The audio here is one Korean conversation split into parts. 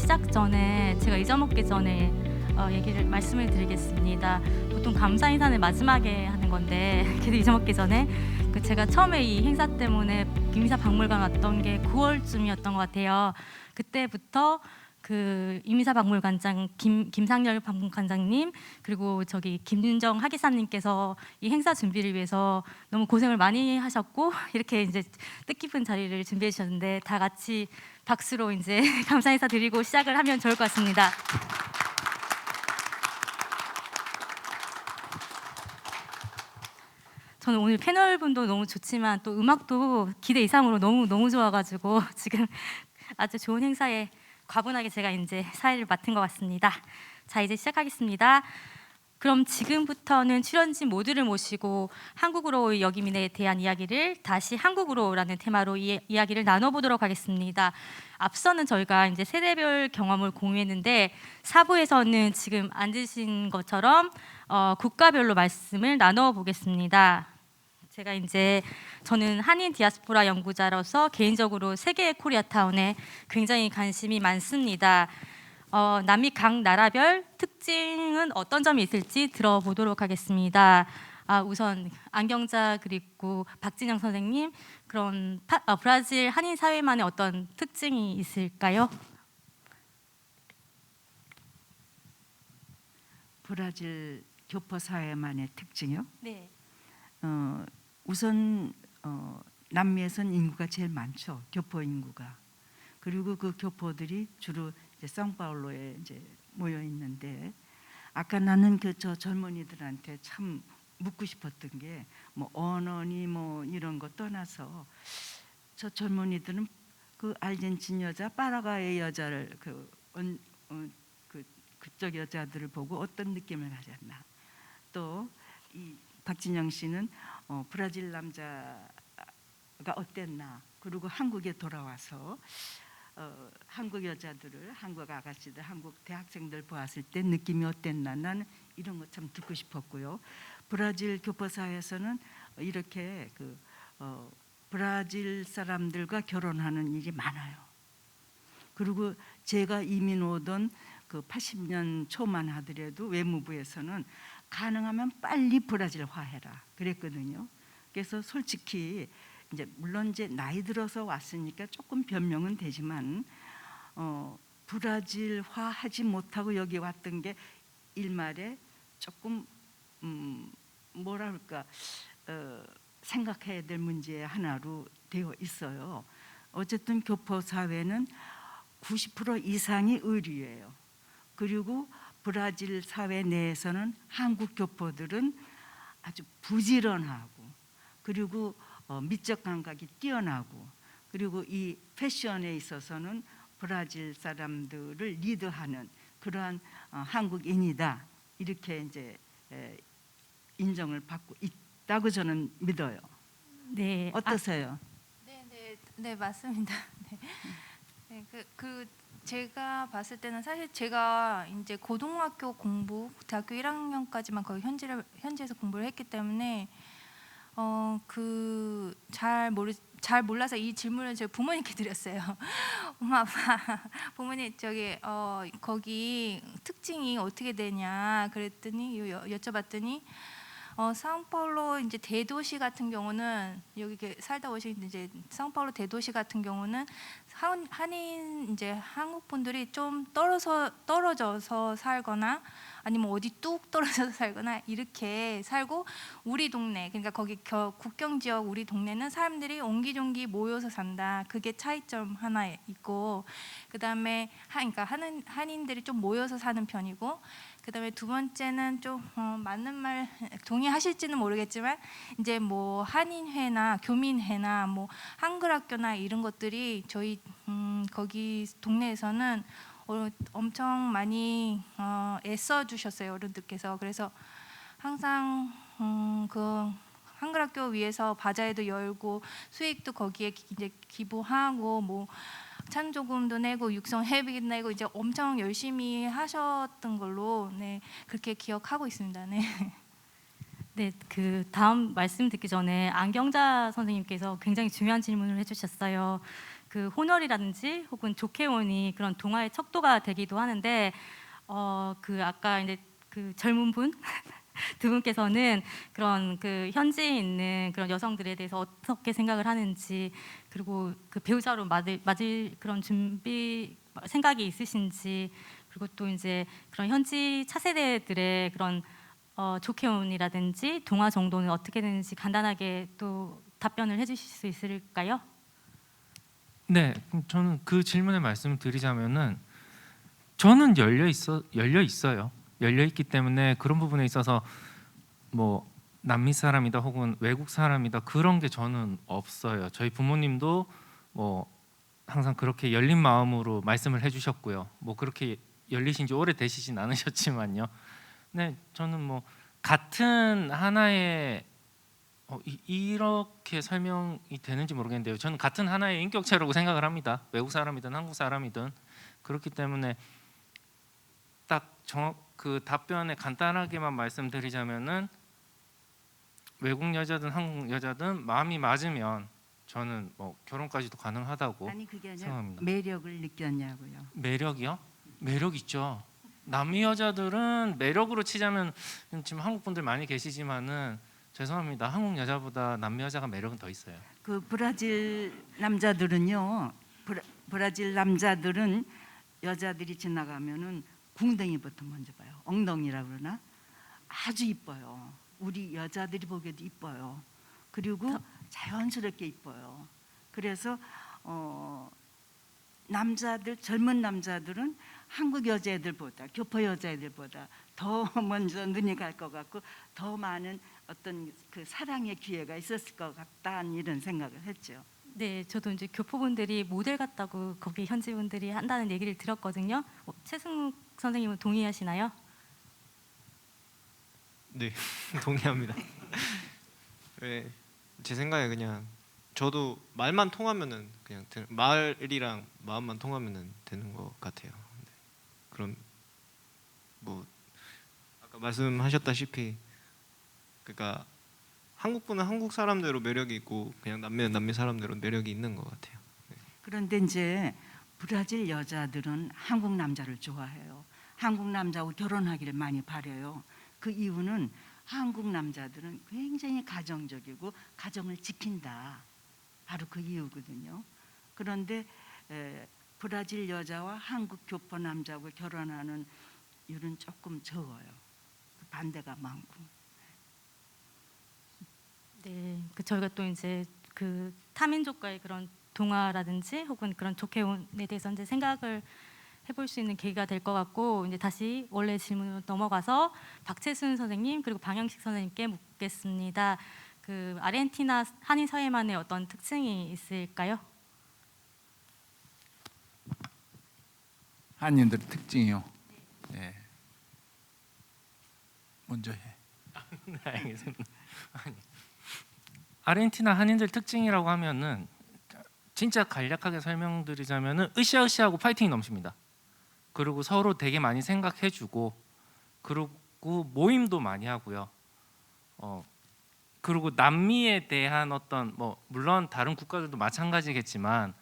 시작 전에 제가 잊어먹기 전에 말씀을 드리겠습니다. 보통 감사 인사는 마지막에 하는 건데 계속 잊어먹기 전에 제가 처음에 이 행사 때문에 김인사 박물관 왔던 게 9월쯤이었던 것 같아요. 그때부터 그 이민사 박물관장 김상열 박물관장님 그리고 저기 김윤정 하기사님께서 이 행사 준비를 위해서 너무 고생을 많이 하셨고 이렇게 이제 뜻깊은 자리를 준비해 주셨는데 다 같이 박수로 이제 감사 인사 드리고 시작을 하면 좋을 것 같습니다. 저는 오늘 패널분도 너무 좋지만 또 음악도 기대 이상으로 너무 좋아가지고 지금 아주 좋은 행사에 과분하게 제가 이제 사회를 맡은 것 같습니다. 자, 이제 시작하겠습니다. 그럼 지금부터는 출연진 모두를 모시고 한국으로 여기민에 대한 이야기를 다시 한국으로라는 테마로 이야기를 나눠보도록 하겠습니다. 앞서는 저희가 이제 세대별 경험을 공유했는데 4부에서는 지금 앉으신 것처럼 국가별로 말씀을 나눠보겠습니다. 제가 이제 저는 한인 디아스포라 연구자로서 개인적으로 세계의 코리아타운에 굉장히 관심이 많습니다. 남미 각 나라별 특징은 어떤 점이 있을지 들어보도록 하겠습니다. 우선 안경자 그리고 박진영 선생님, 그런 브라질 한인 사회만의 어떤 특징이 있을까요? 브라질 교포 사회만의 특징이요? 네. 우선 남미에선 인구가 제일 많죠. 교포 인구가. 그리고 그 교포들이 주로 이제 상파울로에 이제 모여 있는데, 아까 나는 저 젊은이들한테 참 묻고 싶었던 게 뭐 언어니 뭐 이런 거 떠나서 저 젊은이들은 그 알젠친 여자 파라과이 여자를 그쪽 여자들을 보고 어떤 느낌을 가졌나. 또 이 박진영 씨는 브라질 남자가 어땠나. 그리고 한국에 돌아와서 한국 여자들을, 한국 아가씨들, 한국 대학생들 보았을 때 느낌이 어땠나. 나는 이런 거 참 듣고 싶었고요. 브라질 교포 사회에서는 이렇게 브라질 사람들과 결혼하는 일이 많아요. 그리고 제가 이민 오던 그 80년 초만 하더라도 외무부에서는 가능하면 빨리 브라질화해라 그랬거든요. 그래서 솔직히 이제 물론 이제 나이 들어서 왔으니까 조금 변명은 되지만 브라질화하지 못하고 여기 왔던 게 일말에 조금 뭐랄까 생각해야 될 문제 하나로 되어 있어요. 어쨌든 교포 사회는 90% 이상이 의류예요. 그리고 브라질 사회 내에서는 한국 교포들은 아주 부지런하고, 그리고 미적 감각이 뛰어나고, 그리고 이 패션에 있어서는 브라질 사람들을 리드하는 그러한 한국인이다, 이렇게 이제 인정을 받고 있다고 저는 믿어요. 네. 어떠세요? 네, 맞습니다. 네, 제가 봤을 때는 사실 제가 이제 고등학교 공부, 대학교 1학년까지만 거의 현지에서 공부를 했기 때문에 잘 몰라서 이 질문을 저희 부모님께 드렸어요. 엄마 아빠 부모님 거기 특징이 어떻게 되냐 그랬더니 여쭤봤더니 사우파울로 이제 대도시 같은 경우는 여기 이렇게 살다 오신 이제 사우파울로 대도시 같은 경우는 한인 이제 한국 분들이 좀 떨어져서 살거나 아니면 어디 뚝 떨어져서 살거나 이렇게 살고, 우리 동네, 그러니까 거기 국경 지역 우리 동네는 사람들이 옹기종기 모여서 산다. 그게 차이점 하나 있고, 그다음에 그러니까 한인들이 좀 모여서 사는 편이고, 그다음에 두 번째는 좀 맞는 말 동의하실지는 모르겠지만 이제 뭐 한인회나 교민회나 뭐 한글학교나 이런 것들이 저희 거기 동네에서는 엄청 많이 애써 주셨어요, 어른들께서. 그래서 항상 그 한글학교 위해서 바자회도 열고 수익도 거기에 이제 기부하고 뭐 찬조금도 내고 육성 회비 내고 이제 엄청 열심히 하셨던 걸로 그렇게 기억하고 있습니다. 네. 네, 그 다음 말씀 듣기 전에 안경자 선생님께서 굉장히 중요한 질문을 해주셨어요. 그 혼혈이라든지 혹은 조케온이 그런 동화의 척도가 되기도 하는데, 그 아까 이제 그 젊은 분 두 분께서는 그런 그 현지에 있는 그런 여성들에 대해서 어떻게 생각을 하는지, 그리고 그 배우자로 맞을 그런 준비 생각이 있으신지, 그리고 또 이제 그런 현지 차세대들의 그런 조케온이라든지 동화 정도는 어떻게 되는지 간단하게 또 답변을 해주실 수 있을까요? 네, 그럼 저는 그 질문에 말씀을 드리자면은 저는 열려 있어요. 열려 있기 때문에 그런 부분에 있어서 뭐 남미 사람이다 혹은 외국 사람이다 그런 게 저는 없어요. 저희 부모님도 뭐 항상 그렇게 열린 마음으로 말씀을 해주셨고요. 뭐 그렇게 열리신 지 오래 되시진 않으셨지만요. 네, 저는 뭐 같은 하나의 이렇게 설명이 되는지 모르겠는데요. 저는 같은 하나의 인격체라고 생각을 합니다. 외국 사람이든 한국 사람이든. 그렇기 때문에 딱 그 답변에 간단하게만 말씀드리자면은 외국 여자든 한국 여자든 마음이 맞으면 저는 뭐 결혼까지도 가능하다고 아니 그게 아니라 생각합니다. 매력을 느꼈냐고요. 매력이요? 매력 있죠. 남미 여자들은 매력으로 치자면 지금 한국 분들 많이 계시지만은 죄송합니다. 한국 여자보다 남미 여자가 매력은 더 있어요. 그 브라질 남자들은요. 브라질 남자들은 여자들이 지나가면은 궁덩이부터 먼저 봐요. 엉덩이라 그러나 아주 이뻐요. 우리 여자들이 보기에도 이뻐요. 그리고 자연스럽게 이뻐요. 그래서 남자들 젊은 남자들은 한국 여자애들보다 교포 여자애들보다 더 먼저 눈이 갈 것 같고 더 많은 어떤 그 사랑의 기회가 있었을 것 같다는 이런 생각을 했죠. 네, 저도 이제 교포분들이 모델 같다고 거기 현지 분들이 한다는 얘기를 들었거든요. 최승욱 선생님은 동의하시나요? 네, 동의합니다. 네, 제 생각에 그냥 저도 말만 통하면은 그냥 말이랑 마음만 통하면은 되는 것 같아요. 네. 그럼 뭐 아까 말씀하셨다시피 그러니까 한국 분은 한국 사람대로 매력이 있고 그냥 남미는 남미 사람대로 매력이 있는 것 같아요. 그런데 이제 브라질 여자들은 한국 남자를 좋아해요. 한국 남자하고 결혼하기를 많이 바래요. 그 이유는 한국 남자들은 굉장히 가정적이고 가정을 지킨다. 바로 그 이유거든요. 그런데 브라질 여자와 한국 교포 남자하고 결혼하는 율은 조금 적어요. 반대가 많고. 네, 그 저희가 또 이제 그 타민족과의 그런 동화라든지 혹은 그런 조케온에 대해서 이제 생각을 해볼 수 있는 계기가 될 것 같고, 이제 다시 원래 질문으로 넘어가서 박채순 선생님 그리고 방영식 선생님께 묻겠습니다. 그 아르헨티나 한인 사회만의 어떤 특징이 있을까요? 한인들 특징이요. 네. 먼저 해. 네, 알겠습니다. 아르헨티나 한인들 특징이라고 하면은 진짜 간략하게 설명드리자면은 으쌰으쌰하고 파이팅이 넘칩니다. 그리고 서로 되게 많이 생각해주고, 그리고 모임도 많이 하고요. 그리고 남미에 대한 어떤 뭐 물론 다른 국가들도 마찬가지겠지만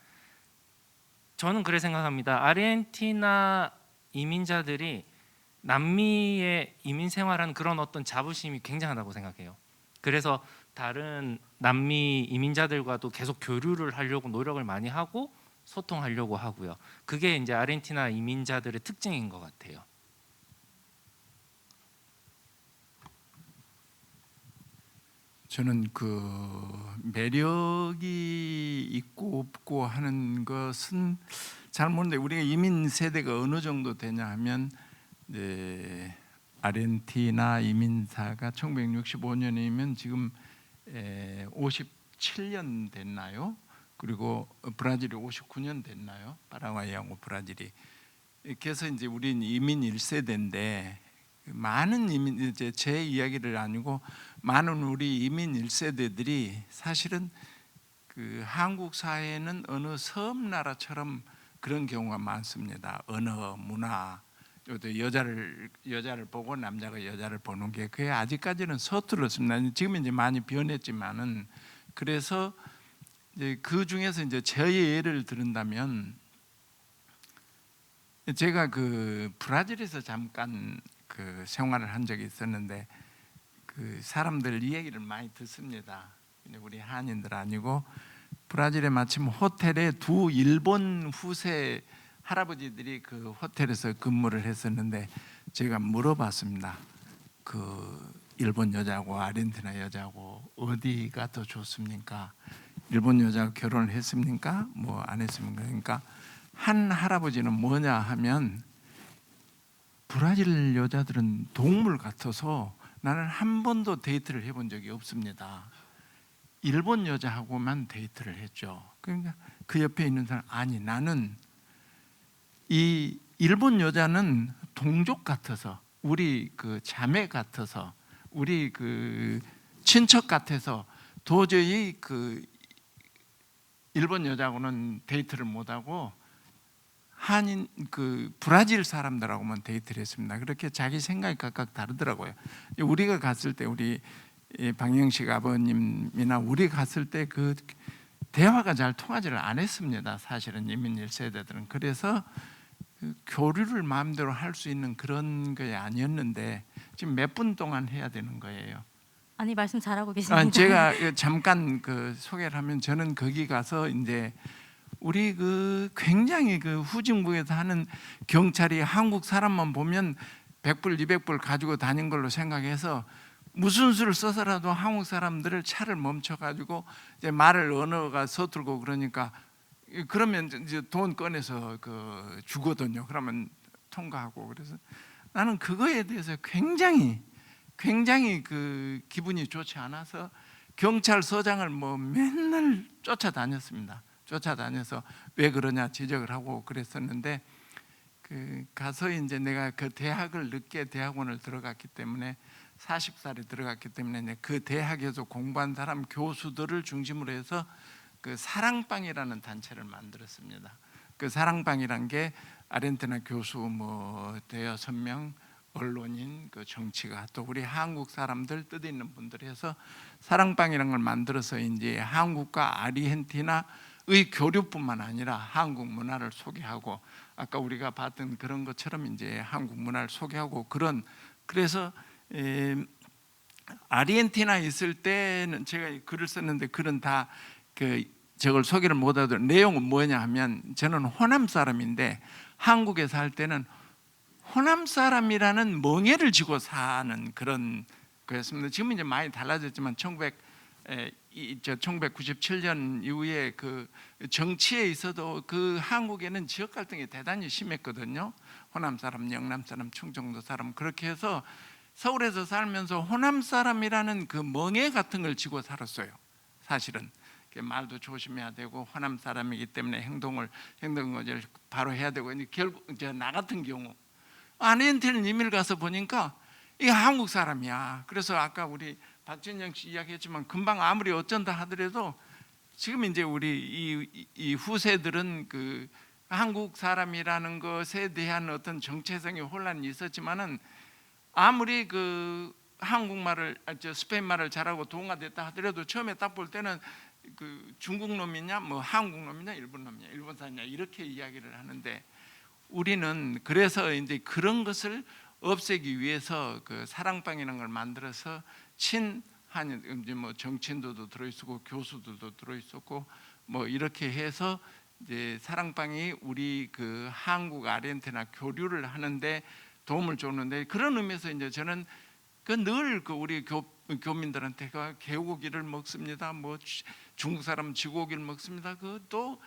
저는 그래 생각합니다. 아르헨티나 이민자들이 남미의 이민 생활하는 그런 어떤 자부심이 굉장하다고 생각해요. 그래서 다른 남미 이민자들과도 계속 교류를 하려고 노력을 많이 하고 소통하려고 하고요. 그게 이제 아르헨티나 이민자들의 특징인 것 같아요. 저는 그 매력이 있고 없고 하는 것은 잘 모르는데 우리가 이민 세대가 어느 정도 되냐 하면 아르헨티나 이민사가 1965년이면 지금 57년 됐나요? 그리고 브라질이 59년 됐나요? 파라과이하고 브라질이. 그래서 이제 우리는 이민 1세대인데 많은 이민 이제 제 이야기를 아니고 많은 우리 이민 1세대들이 사실은 그 한국 사회는 어느 섬 나라처럼 그런 경우가 많습니다. 언어, 문화 또 여자를 보고 남자가 여자를 보는 게 그게 아직까지는 서툴었습니다. 지금 이제 많이 변했지만은 그래서 이제 그 중에서 이제 저의 예를 들은다면 제가 그 브라질에서 잠깐 그 생활을 한 적이 있었는데 그 사람들 이야기를 많이 듣습니다. 근데 우리 한인들 아니고 브라질에 마침 호텔에 두 일본 후세 할아버지들이 그 호텔에서 근무를 했었는데 제가 물어봤습니다. 그 일본 여자하고 아르헨티나 여자하고 어디가 더 좋습니까? 일본 여자가 결혼을 했습니까? 뭐 안 했습니까? 그러니까 한 할아버지는 뭐냐 하면 브라질 여자들은 동물 같아서 나는 한 번도 데이트를 해본 적이 없습니다. 일본 여자하고만 데이트를 했죠. 그러니까 그 옆에 있는 사람 아니 나는 이 일본 여자는 동족 같아서 우리 그 자매 같아서 우리 그 친척 같아서 도저히 그 일본 여자하고는 데이트를 못하고 한인 그 브라질 사람들하고만 데이트를 했습니다. 그렇게 자기 생각이 각각 다르더라고요. 우리가 갔을 때 우리 방영식 아버님이나 우리 갔을 때 그 대화가 잘 통하지를 않았습니다. 사실은 이민 1세대들은 그래서 그 교류를 마음대로 할 수 있는 그런 게 아니었는데 지금 몇 분 동안 해야 되는 거예요. 아니 말씀 잘하고 계십니다. 제가 잠깐 그 소개를 하면 저는 거기 가서 이제 우리 그 굉장히 그 후진국에서 하는 경찰이 한국 사람만 보면 100불, 200불 가지고 다닌 걸로 생각해서 무슨 수를 써서라도 한국 사람들을 차를 멈춰가지고 이제 말을 언어가 서툴고 그러니까 그러면 이제 돈 꺼내서 그 주거든요. 그러면 통과하고 그래서 나는 그거에 대해서 굉장히 그 기분이 좋지 않아서 경찰서장을 뭐 맨날 쫓아다녔습니다. 쫓아다녀서 왜 그러냐 지적을 하고 그랬었는데 그 가서 이제 내가 그 대학을 늦게 대학원을 들어갔기 때문에 40살에 들어갔기 때문에 그 대학에서 공부한 사람 교수들을 중심으로 해서 그 사랑방이라는 단체를 만들었습니다. 그 사랑방이란 게 아르헨티나 교수 뭐 대여섯 명 언론인 그 정치가 또 우리 한국 사람들 뜻 있는 분들이 해서 사랑방이라는 걸 만들어서 이제 한국과 아르헨티나의 교류뿐만 아니라 한국 문화를 소개하고 아까 우리가 봤던 그런 것처럼 이제 한국 문화를 소개하고 그래서 아르헨티나에 있을 때는 제가 글을 썼는데 글은 다 그 저걸 소개를 못 하더라도 내용은 뭐냐 하면 저는 호남 사람인데 한국에 살 때는 호남 사람이라는 멍에를 쥐고 사는 그런 거였습니다. 지금 이제 많이 달라졌지만 1997년 이후에 그 정치에 있어도 그 한국에는 지역 갈등이 대단히 심했거든요. 호남 사람, 영남 사람, 충청도 사람 그렇게 해서 서울에서 살면서 호남 사람이라는 그 멍에 같은 걸 쥐고 살았어요. 사실은 말도 조심해야 되고 호남 사람이기 때문에 행동을 바로 해야 되고 결국 이제 나 같은 경우 아르헨티나 이민을 가서 보니까 이게 한국 사람이야. 그래서 아까 우리 박진영 씨 이야기했지만 금방 아무리 어쩐다 하더라도 지금 이제 우리 이 후세들은 그 한국 사람이라는 것에 대한 어떤 정체성의 혼란이 있었지만은 아무리 그 한국말을 스페인 말을 잘하고 동화됐다 하더라도 처음에 딱 볼 때는 그 중국 놈이냐 뭐 한국 놈이냐 일본 놈이냐 일본 사람이냐 이렇게 이야기를 하는데 우리는 그래서 이제 그런 것을 없애기 위해서 그 사랑방이라는 걸 만들어서 친한인 이제 뭐 정치인들도 들어있었고 교수들도 들어있었고 뭐 이렇게 해서 이제 사랑방이 우리 그 한국 아르헨티나 교류를 하는데 도움을 줬는데 그런 의미에서 이제 저는 그 늘 그 우리 교민들한테 개고기를 먹습니다. 뭐 중국 사람 쥐고기를 먹습니다. 그또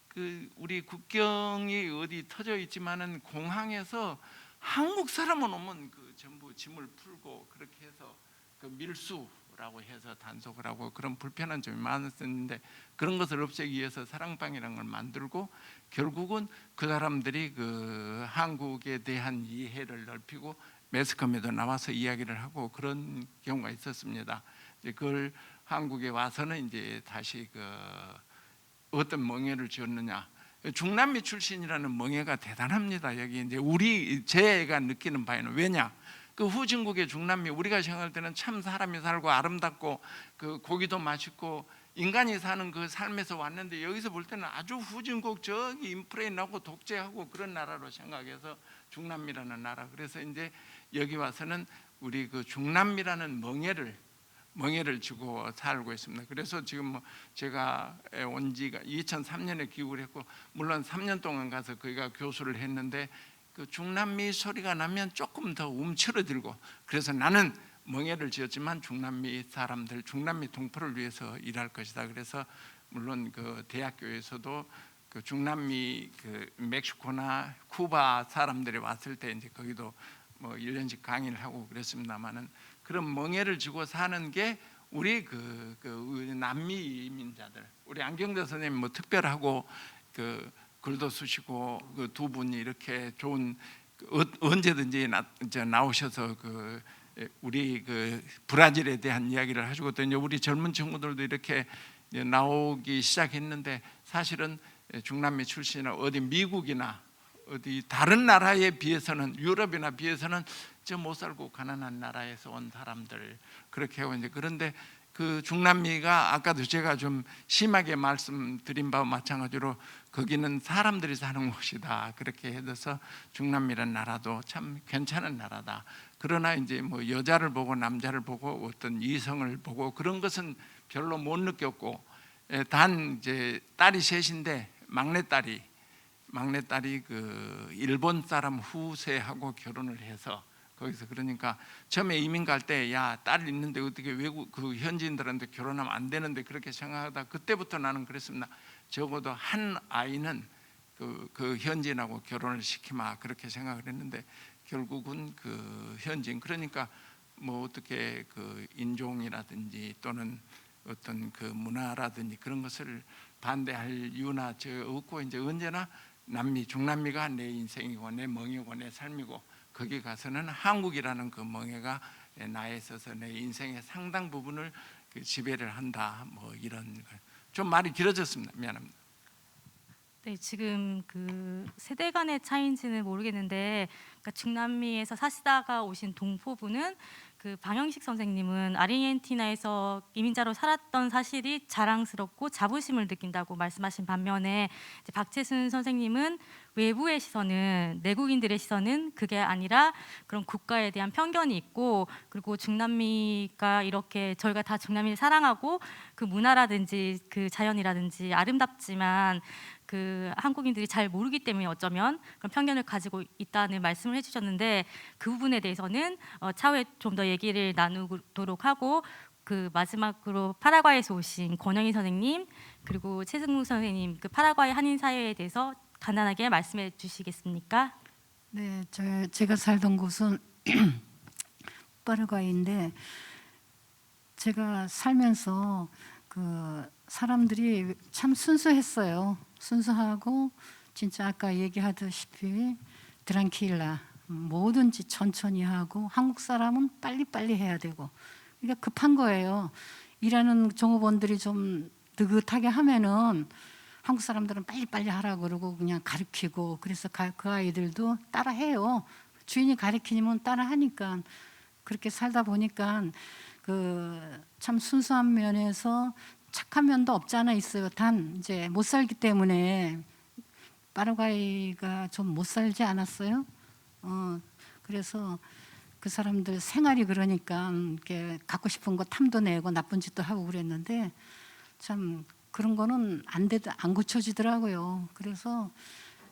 그 우리 국경이 어디 터져 있지만은 공항에서 한국 사람은 오면 그 전부 짐을 풀고 그렇게 해서 그 밀수라고 해서 단속을 하고 그런 불편한 점이 많았었는데 그런 것을 없애기 위해서 사랑방이라는 걸 만들고 결국은 그 사람들이 그 한국에 대한 이해를 넓히고 매스컴에도 나와서 이야기를 하고 그런 경우가 있었습니다. 이제 그걸 한국에 와서는 이제 다시 그 어떤 멍해를 쥐었느냐 중남미 출신이라는 멍해가 대단합니다. 여기 이제 제가 느끼는 바에는 왜냐? 그 후진국의 중남미 우리가 생각할 때는 참 사람이 살고 아름답고 그 고기도 맛있고 인간이 사는 그 삶에서 왔는데 여기서 볼 때는 아주 후진국 저기 인프레 나고 독재하고 그런 나라로 생각해서 중남미라는 나라. 그래서 이제 여기 와서는 우리 그 중남미라는 멍해를 주고 살고 있습니다. 그래서 지금 뭐 제가 온 지가 2003년에 귀국을 했고 물론 3년 동안 가서 거기가 교수를 했는데 그 중남미 소리가 나면 조금 더 움츠러들고 그래서 나는 멍해를 지었지만 중남미 사람들, 중남미 동포를 위해서 일할 것이다. 그래서 물론 그 대학교에서도 그 중남미 그 멕시코나 쿠바 사람들이 왔을 때 이제 거기도 뭐 1년씩 강의를 하고 그랬습니다만은 그런 멍해를 지고 사는 게 우리 그 남미 이민자들, 우리 안경대 선생님 뭐 특별하고 그 글도 쓰시고 그 두 분이 이렇게 좋은 언제든지 나오셔서 그 우리 그 브라질에 대한 이야기를 하시고 또 이제 우리 젊은 친구들도 이렇게 나오기 시작했는데 사실은 중남미 출신이나 어디 미국이나 어디 다른 나라에 비해서는 유럽이나 비해서는 저 못 살고 가난한 나라에서 온 사람들 그렇게 하고 이제 그런데 그 중남미가 아까도 제가 좀 심하게 말씀드린 바와 마찬가지로 거기는 사람들이 사는 곳이다 그렇게 해서 중남미라는 나라도 참 괜찮은 나라다. 그러나 이제 뭐 여자를 보고 남자를 보고 어떤 이성을 보고 그런 것은 별로 못 느꼈고 단 이제 딸이 셋인데 막내딸이 그 일본 사람 후세하고 결혼을 해서 거기서 그러니까 처음에 이민 갈 때 야 딸 있는데 어떻게 외국 그 현지인들한테 결혼하면 안 되는데 그렇게 생각하다 그때부터 나는 그랬습니다. 적어도 한 아이는 그 현지인하고 결혼을 시키마 그렇게 생각을 했는데 결국은 그 현지인 그러니까 뭐 어떻게 그 인종이라든지 또는 어떤 그 문화라든지 그런 것을 반대할 이유나 저 없고 이제 언제나 남미 중남미가 내 인생이고 내 멍이고 내 삶이고 거기 가서는 한국이라는 그 멍해가 나에 있어서 내 인생의 상당 부분을 그 지배를 한다. 뭐 이런 좀 말이 길어졌습니다. 미안합니다. 네, 지금 그 세대 간의 차이인지는 모르겠는데 그러니까 중남미에서 사시다가 오신 동포분은 그 방영식 선생님은 아르헨티나에서 이민자로 살았던 사실이 자랑스럽고 자부심을 느낀다고 말씀하신 반면에 이제 박채순 선생님은 외부의 시선은 내국인들의 시선은 그게 아니라 그런 국가에 대한 편견이 있고 그리고 중남미가 이렇게 저희가 다 중남미를 사랑하고 그 문화라든지 그 자연이라든지 아름답지만 그 한국인들이 잘 모르기 때문에 어쩌면 그런 편견을 가지고 있다는 말씀을 해주셨는데 그 부분에 대해서는 차후에 좀 더 얘기를 나누도록 하고 그 마지막으로 파라과이에서 오신 권영희 선생님 그리고 최승무 선생님 그 파라과이 한인 사회에 대해서 간단하게 말씀해 주시겠습니까? 네, 제가 살던 곳은 파라과이인데 제가 살면서 그 사람들이 참 순수했어요. 순수하고 진짜 아까 얘기하다시피 드랑킬라 뭐든지 천천히 하고 한국 사람은 빨리빨리 해야 되고 그러니까 급한 거예요. 일하는 종업원들이 좀 느긋하게 하면은 한국 사람들은 빨리빨리 하라고 그러고 그냥 가르치고 그래서 그 아이들도 따라해요. 주인이 가르치면 따라하니까 그렇게 살다 보니까 그 참 순수한 면에서 착한 면도 없지 않아 있어요. 단 이제 못 살기 때문에 파라과이가 좀 못 살지 않았어요. 그래서 그 사람들 생활이 그러니까 이렇게 갖고 싶은 거 탐도 내고 나쁜 짓도 하고 그랬는데 참 그런 거는 안 고쳐지더라고요. 그래서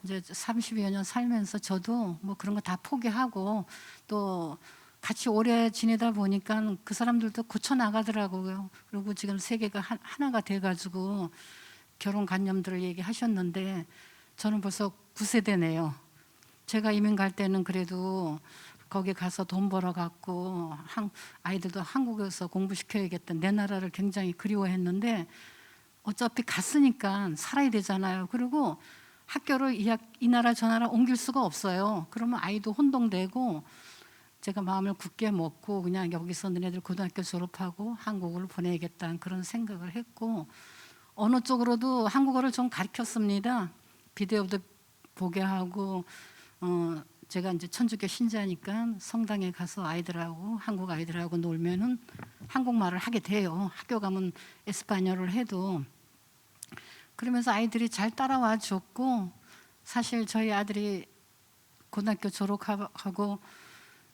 이제 30여 년 살면서 저도 뭐 그런 거 다 포기하고 또 같이 오래 지내다 보니까 그 사람들도 고쳐 나가더라고요. 그리고 지금 세계가 하나가 돼가지고 결혼관념들을 얘기하셨는데 저는 벌써 9세대네요. 제가 이민 갈 때는 그래도 거기 가서 돈 벌어 갖고 아이들도 한국에서 공부시켜야겠다. 내 나라를 굉장히 그리워했는데 어차피 갔으니까 살아야 되잖아요. 그리고 학교를 이 나라 저 나라 옮길 수가 없어요. 그러면 아이도 혼동되고 제가 마음을 굳게 먹고 그냥 여기서 너네들 고등학교 졸업하고 한국으로 보내야겠다는 그런 생각을 했고 어느 쪽으로도 한국어를 좀 가르쳤습니다. 비디오도 보게 하고 제가 이제 천주교 신자니까 성당에 가서 아이들하고 한국 아이들하고 놀면은 한국말을 하게 돼요. 학교 가면 에스파뇰을 해도. 그러면서 아이들이 잘 따라와 줬고, 사실 저희 아들이 고등학교 졸업하고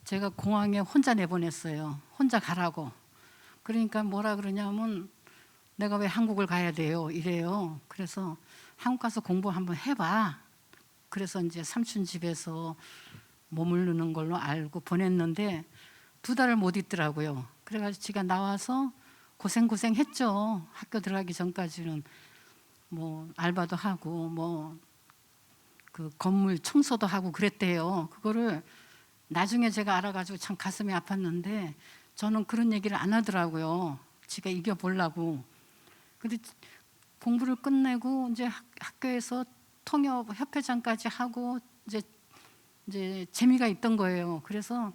제가 공항에 혼자 내보냈어요. 혼자 가라고. 그러니까 뭐라 그러냐면 내가 왜 한국을 가야 돼요? 이래요. 그래서 한국 가서 공부 한번 해봐. 그래서 이제 삼촌 집에서 머무르는 걸로 알고 보냈는데 2달을 못 있더라고요. 그래가지고 지가 나와서 고생했죠. 학교 들어가기 전까지는 뭐 알바도 하고 뭐 그 건물 청소도 하고 그랬대요. 그거를 나중에 제가 알아가지고 참 가슴이 아팠는데 저는 그런 얘기를 안 하더라고요. 지가 이겨보려고. 근데 공부를 끝내고 이제 학교에서 통역 협회장까지 하고 이제 재미가 있던 거예요. 그래서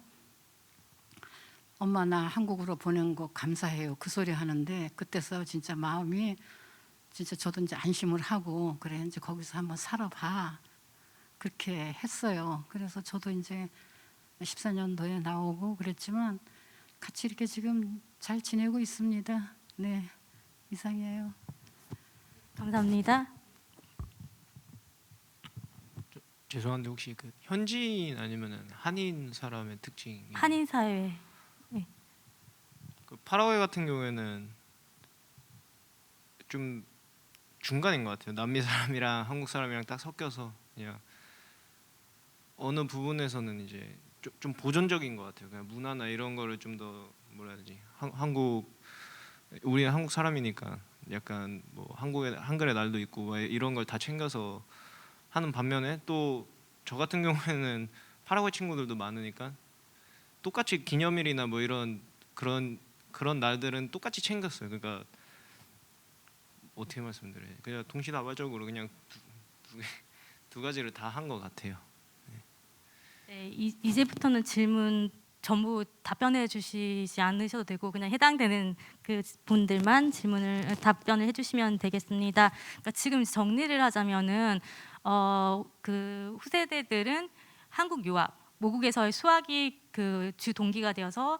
엄마 나 한국으로 보낸 거 감사해요. 그 소리 하는데 그때서 진짜 마음이 진짜 저도 이제 안심을 하고 그래 이제 거기서 한번 살아봐. 그렇게 했어요. 그래서 저도 이제 14년도에 나오고 그랬지만 같이 이렇게 지금 잘 지내고 있습니다. 네, 이상이에요. 감사합니다. 죄송한데 혹시 그 현지인 아니면은 한인 사람의 특징이 한인 사회. 그 파라과이 같은 경우에는 좀 중간인 것 같아요. 남미 사람이랑 한국 사람이랑 딱 섞여서 그냥 어느 부분에서는 이제 좀 보존적인 것 같아요. 그냥 문화나 이런 거를 좀 더 뭐라 해야 되지? 우리는 한국 사람이니까 약간 뭐 한국에 한글의 날도 있고 뭐 이런 걸 다 챙겨서 하는 반면에 또 저 같은 경우에는 파라과이 친구들도 많으니까 똑같이 기념일이나 뭐 이런 그런 날들은 똑같이 챙겼어요. 그러니까 어떻게 말씀드려요? 그냥 동시다발적으로 그냥 두 가지를 다 한 것 같아요. 네, 이제부터는 질문 전부 답변해 주시지 않으셔도 되고 그냥 해당되는 그 분들만 답변을 해주시면 되겠습니다. 그러니까 지금 정리를 하자면은 그 후세대들은 한국 유학, 모국에서의 수학이 그 주 동기가 되어서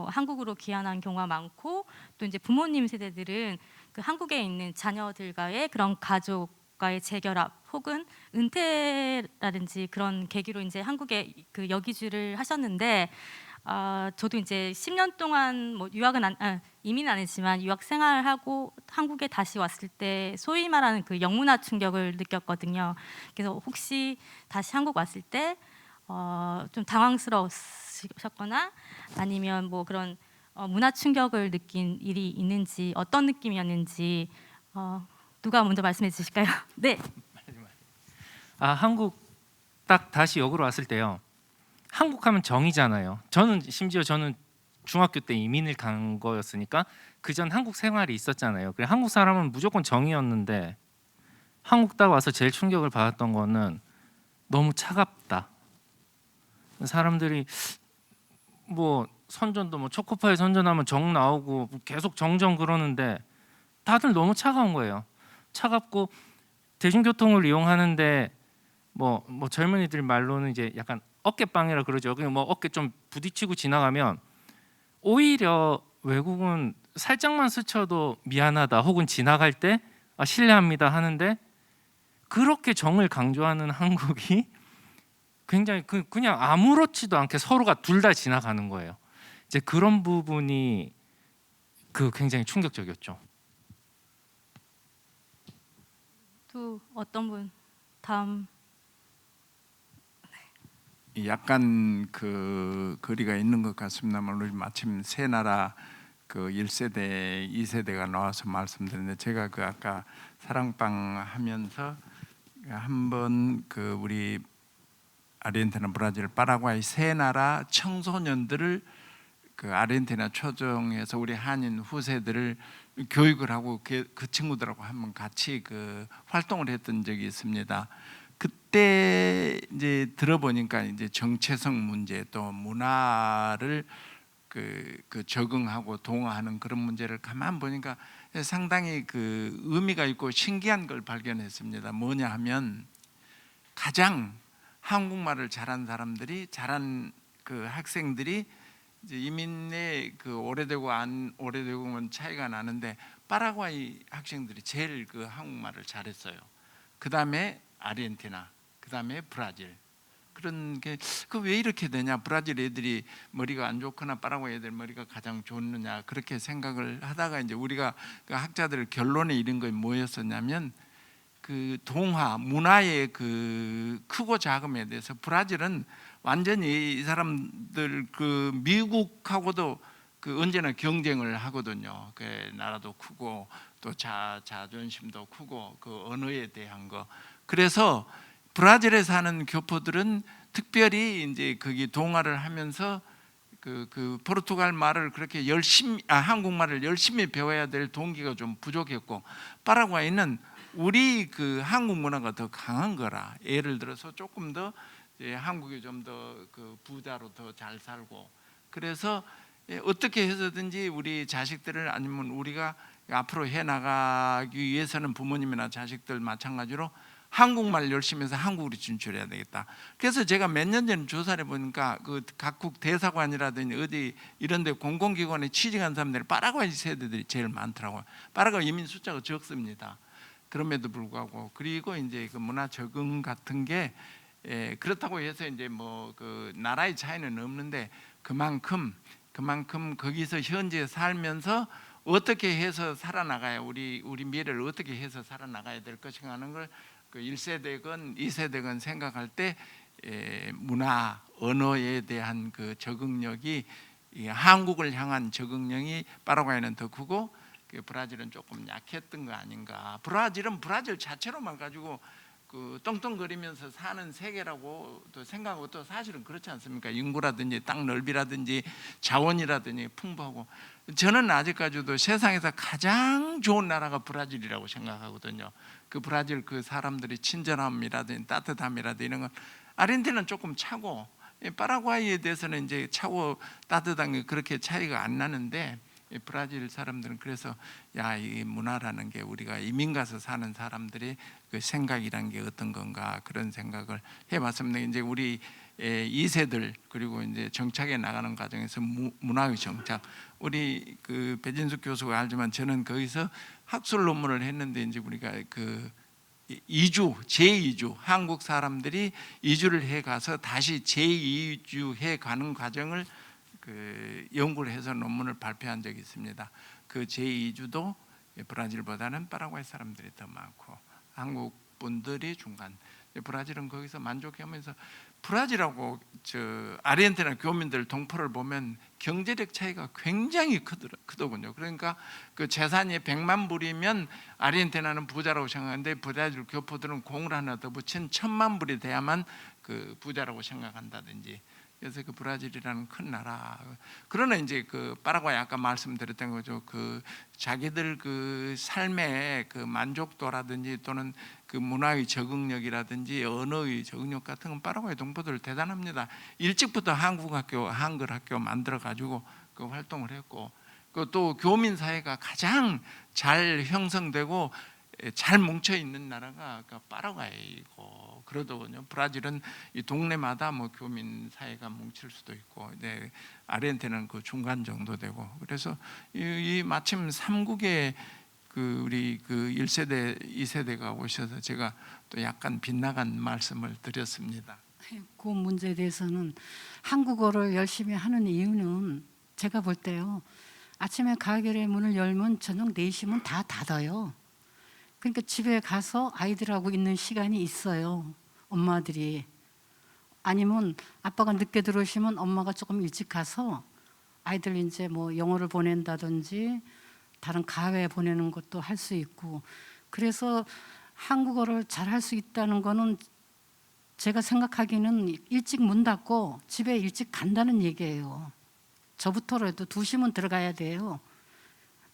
한국으로 귀환한 경우가 많고 또 이제 부모님 세대들은 그 한국에 있는 자녀들과의 그런 가족과의 재결합 혹은 은퇴라든지 그런 계기로 이제 한국에 그 여기주를 하셨는데 저도 이제 10년 동안 뭐 이민은 안 했지만 유학 생활하고 한국에 다시 왔을 때 소위 말하는 그 영문화 충격을 느꼈거든요. 그래서 혹시 다시 한국 왔을 때 좀 당황스러우셨거나 아니면 뭐 그런 문화 충격을 느낀 일이 있는지 어떤 느낌이었는지 누가 먼저 말씀해 주실까요? 네. 한국 딱 다시 여기로 왔을 때요. 한국 하면 정이잖아요. 저는 중학교 때 이민을 간 거였으니까 그전 한국 생활이 있었잖아요. 그래 한국 사람은 무조건 정이었는데 한국 딱 와서 제일 충격을 받았던 거는 너무 차갑다. 사람들이 뭐 선전도 뭐 초코파이 선전하면 정 나오고 계속 정정 그러는데 다들 너무 차가운 거예요. 차갑고 대중교통을 이용하는데 뭐 젊은이들 말로는 이제 약간 어깨빵이라 그러죠. 그냥 뭐 어깨 좀 부딪히고 지나가면 오히려 외국은 살짝만 스쳐도 미안하다 혹은 지나갈 때 실례합니다 하는데 그렇게 정을 강조하는 한국이 굉장히 그냥 아무렇지도 않게 서로가 둘 다 지나가는 거예요. 이제 그런 부분이 굉장히 충격적이었죠. 또 어떤 분 다음? 약간 그 거리가 있는 것 같습니다만 우리 마침 세 나라 그 1세대, 2세대가 나와서 말씀드렸는데 제가 그 아까 사랑방 하면서 한번 그 우리 아르헨티나, 브라질, 파라과이 세 나라 청소년들을 그 아르헨티나 초정해서 우리 한인 후세들을 교육을 하고 그 친구들하고 한번 같이 그 활동을 했던 적이 있습니다. 그때 이제 들어보니까 이제 정체성 문제 또 문화를 그 적응하고 동화하는 그런 문제를 가만 보니까 상당히 그 의미가 있고 신기한 걸 발견했습니다. 뭐냐 하면 가장 한국말을 잘한 사람들이 잘한 그 학생들이 이제 이민의 그 오래되고 안 오래되고는 차이가 나는데 파라과이 학생들이 제일 그 한국말을 잘했어요. 그 다음에 아르헨티나, 그 다음에 브라질. 그런 게 그 왜 이렇게 되냐? 브라질 애들이 머리가 안 좋거나 파라과이 애들 머리가 가장 좋느냐? 그렇게 생각을 하다가 이제 우리가 그 학자들 결론에 이른 게 뭐였었냐면 그 동화 문화의 그 크고 작음에 대해서 브라질은 완전히 이 사람들 그 미국하고도 그 언제나 경쟁을 하거든요. 그 나라도 크고 또 자존심도 크고 그 언어에 대한 거. 그래서 브라질에 사는 교포들은 특별히 이제 거기 동화를 하면서 그 포르투갈 말을 그렇게 열심히 한국말을 열심히 배워야 될 동기가 좀 부족했고 파라과이는 우리 그 한국 문화가 더 강한 거라. 예를 들어서 조금 더 한국이 좀 더 그 부자로 더 잘 살고 그래서 어떻게 해서든지 우리 자식들을 아니면 우리가 앞으로 해 나가기 위해서는 부모님이나 자식들 마찬가지로 한국말 열심히 해서 한국으로 진출해야 되겠다. 그래서 제가 몇 년 전에 조사를 해보니까 그 각국 대사관이라든지 어디 이런 데 공공기관에 취직한 사람들이 파라과이 세대들이 제일 많더라고요. 파라과이 이민 숫자가 적습니다. 그럼에도 불구하고 그리고 이제 그 문화 적응 같은 게 그렇다고 해서 이제 뭐 그 나라의 차이는 없는데 그만큼 거기서 현지에 살면서 어떻게 해서 살아나가야 우리 미래를 어떻게 해서 살아나가야 될 것인가 하는 걸 그 1세대건 2세대건 생각할 때 문화 언어에 대한 그 적응력이 한국을 향한 적응력이 파라과이는 더 크고 브라질은 조금 약했던 거 아닌가. 브라질은 브라질 자체로만 가지고 그 떵떵거리면서 사는 세계라고 또 생각하고 또 사실은 그렇지 않습니까? 인구라든지 땅 넓이라든지 자원이라든지 풍부하고 저는 아직까지도 세상에서 가장 좋은 나라가 브라질이라고 생각하거든요. 그 브라질 그 사람들이 친절함이라든지 따뜻함이라든지 이런 건 아르헨티나는 조금 차고 파라과이에 대해서는 이제 차고 따뜻한 게 그렇게 차이가 안 나는데 브라질 사람들은 그래서 야, 이 문화라는 게 우리가 이민 가서 사는 사람들의 그 생각이란 게 어떤 건가 그런 생각을 해봤습니다. 이제 우리 2세들 그리고 이제 정착에 나가는 과정에서 문화의 정착 우리 그 배진숙 교수가 알지만 저는 거기서 학술 논문을 했는데 이제 우리가 그 이주 제2주 한국 사람들이 이주를 해 가서 다시 제2주해 가는 과정을 그 연구를 해서 논문을 발표한 적이 있습니다. 그 제2주도 브라질보다는 파라과이 사람들이 더 많고 한국 분들이 중간. 브라질은 거기서 만족해하면서 브라질하고 저 아르헨티나 교민들 동포를 보면 경제력 차이가 굉장히 크더군요. 그러니까 그 재산이 100만 불이면 아르헨티나는 부자라고 생각하는데 브라질 교포들은 공을 하나 더 붙인 1000만 불이 돼야만 그 부자라고 생각한다든지. 그래서 그 브라질이라는 큰 나라. 그러나 이제 그 파라과이 아까 말씀드렸던 거죠. 그 자기들 그 삶의 그 만족도라든지 또는 그 문화의 적응력이라든지 언어의 적응력 같은 건 파라과이 동포들 대단합니다. 일찍부터 한국 학교, 한글 학교 만들어 가지고 그 활동을 했고, 그 또 교민 사회가 가장 잘 형성되고 잘 뭉쳐 있는 나라가 파라과이고 그러더군요. 브라질은 이 동네마다 뭐 교민 사회가 뭉칠 수도 있고, 아르헨티나는 그 중간 정도 되고, 그래서 이 마침 삼국에 그 우리 그 1세대, 2세대가 오셔서 제가 또 약간 빗나간 말씀을 드렸습니다. 그 문제에 대해서는 한국어를 열심히 하는 이유는 제가 볼 때요. 아침에 가게의 문을 열면 저녁 4시면 다 닫아요. 그러니까 집에 가서 아이들하고 있는 시간이 있어요. 엄마들이. 아니면 아빠가 늦게 들어오시면 엄마가 조금 일찍 가서 아이들 이제 뭐 영어를 보낸다든지 다른 가외 보내는 것도 할 수 있고, 그래서 한국어를 잘 할 수 있다는 거는 제가 생각하기는 일찍 문 닫고 집에 일찍 간다는 얘기예요. 저부터라도 2시면 들어가야 돼요.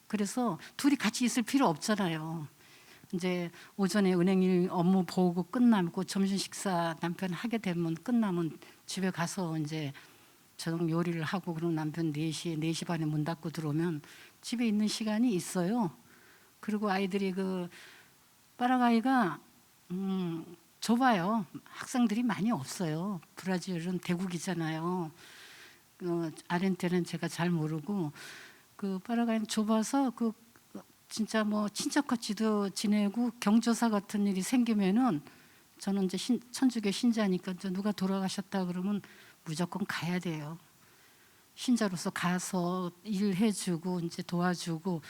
그래서 둘이 같이 있을 필요 없잖아요. 이제 오전에 은행일 업무 보고 끝나고 점심 식사 남편 하게 되면 끝나면 집에 가서 이제 저녁 요리를 하고, 그럼 남편 4시 반에 문 닫고 들어오면 집에 있는 시간이 있어요. 그리고 아이들이 그 파라과이가 좁아요. 학생들이 많이 없어요. 브라질은 대국이잖아요. 아르헨티나는 제가 잘 모르고 그 파라과이는 좁아서 그 진짜 뭐 친척같이도 지내고 경조사 같은 일이 생기면은 저는 이제 천주교 신자니까 이제 누가 돌아가셨다 그러면 무조건 가야 돼요. 신자로서 가서 일해주고 이제 도와주고